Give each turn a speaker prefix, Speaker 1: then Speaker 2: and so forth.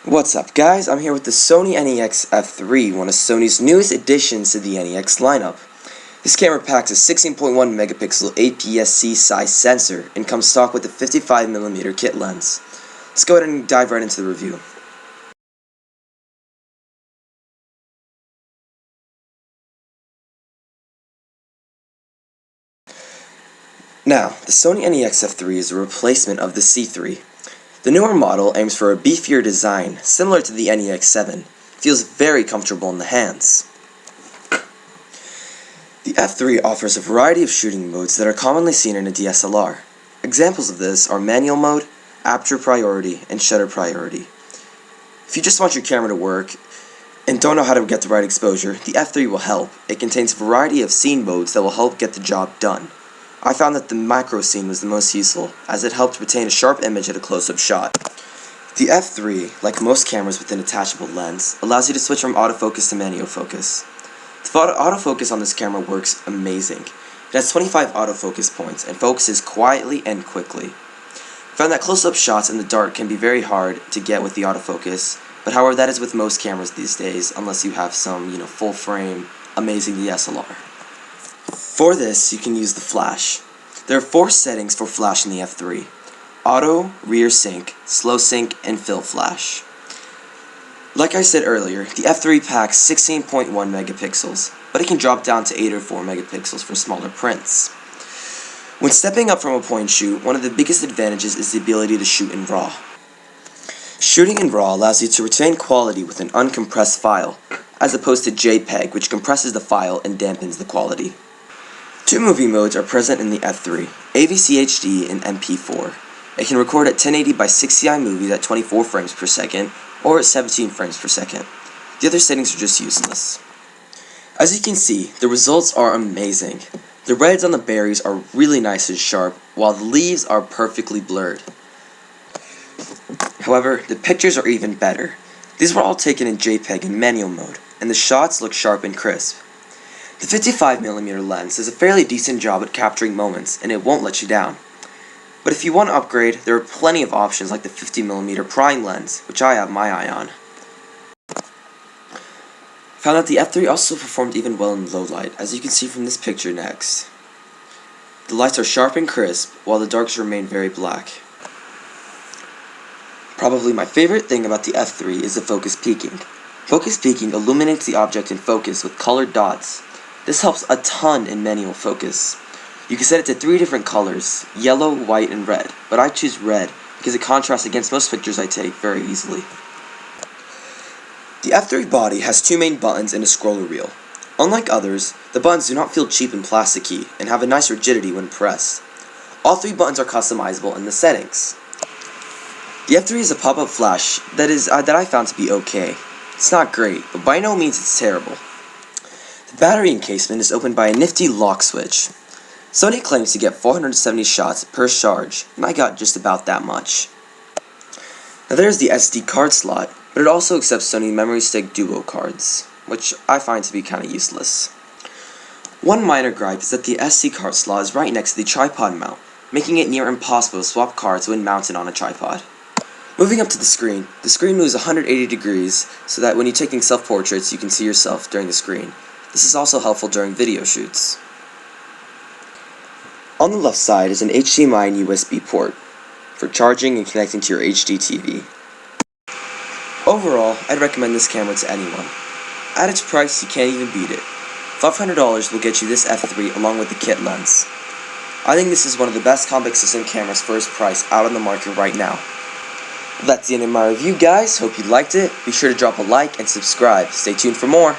Speaker 1: What's up guys, I'm here with the Sony NEX F3, one of Sony's newest additions to the NEX lineup. This camera packs a 16.1 megapixel APS-C size sensor and comes stock with a 55mm kit lens. Let's go ahead and dive right into the review. Now, the Sony NEX F3 is a replacement of the C3. The newer model aims for a beefier design, similar to the NEX 7. It feels very comfortable in the hands. The F3 offers a variety of shooting modes that are commonly seen in a DSLR. Examples of this are manual mode, aperture priority, and shutter priority. If you just want your camera to work and don't know how to get the right exposure, the F3 will help. It contains a variety of scene modes that will help get the job done. I found that the macro scene was the most useful, as it helped retain a sharp image at a close-up shot. The F3, like most cameras with an attachable lens, allows you to switch from autofocus to manual focus. The autofocus on this camera works amazing. It has 25 autofocus points and focuses quietly and quickly. I found that close-up shots in the dark can be very hard to get with the autofocus, but however that is with most cameras these days, unless you have some, full-frame, amazing DSLR. For this, you can use the flash. There are 4 settings for flash in the F3. Auto, rear sync, slow sync, and fill flash. Like I said earlier, the F3 packs 16.1 megapixels, but it can drop down to 8 or 4 megapixels for smaller prints. When stepping up from a point shoot, one of the biggest advantages is the ability to shoot in RAW. Shooting in RAW allows you to retain quality with an uncompressed file, as opposed to JPEG, which compresses the file and dampens the quality. 2 movie modes are present in the F3, AVC HD and MP4. It can record at 1080 by 60i movies at 24 frames per second, or at 17 frames per second. The other settings are just useless. As you can see, the results are amazing. The reds on the berries are really nice and sharp, while the leaves are perfectly blurred. However, the pictures are even better. These were all taken in JPEG in manual mode, and the shots look sharp and crisp. The 55mm lens does a fairly decent job at capturing moments, and it won't let you down. But if you want to upgrade, there are plenty of options like the 50mm prime lens, which I have my eye on. Found that the F3 also performed even well in low light, as you can see from this picture next. The lights are sharp and crisp, while the darks remain very black. Probably my favorite thing about the F3 is the focus peaking. Focus peaking illuminates the object in focus with colored dots. This helps a ton in manual focus. You can set it to 3 different colors, yellow, white, and red, but I choose red because it contrasts against most pictures I take very easily. The F3 body has 2 main buttons and a scroller wheel. Unlike others, the buttons do not feel cheap and plasticky and have a nice rigidity when pressed. All 3 buttons are customizable in the settings. The F3 is a pop-up flash that I found to be okay. It's not great, but by no means it's terrible. The battery encasement is opened by a nifty lock switch. Sony claims to get 470 shots per charge, and I got just about that much. Now there's the SD card slot, but it also accepts Sony Memory Stick Duo cards, which I find to be kinda useless. One minor gripe is that the SD card slot is right next to the tripod mount, making it near impossible to swap cards when mounted on a tripod. Moving up to the screen moves 180 degrees so that when you're taking self-portraits you can see yourself during the screen. This is also helpful during video shoots. On the left side is an HDMI and USB port for charging and connecting to your HD TV. Overall, I'd recommend this camera to anyone. At its price, you can't even beat it. $500 will get you this F3 along with the kit lens. I think this is one of the best compact system cameras for its price out on the market right now. That's the end of my review, guys. Hope you liked it. Be sure to drop a like and subscribe. Stay tuned for more.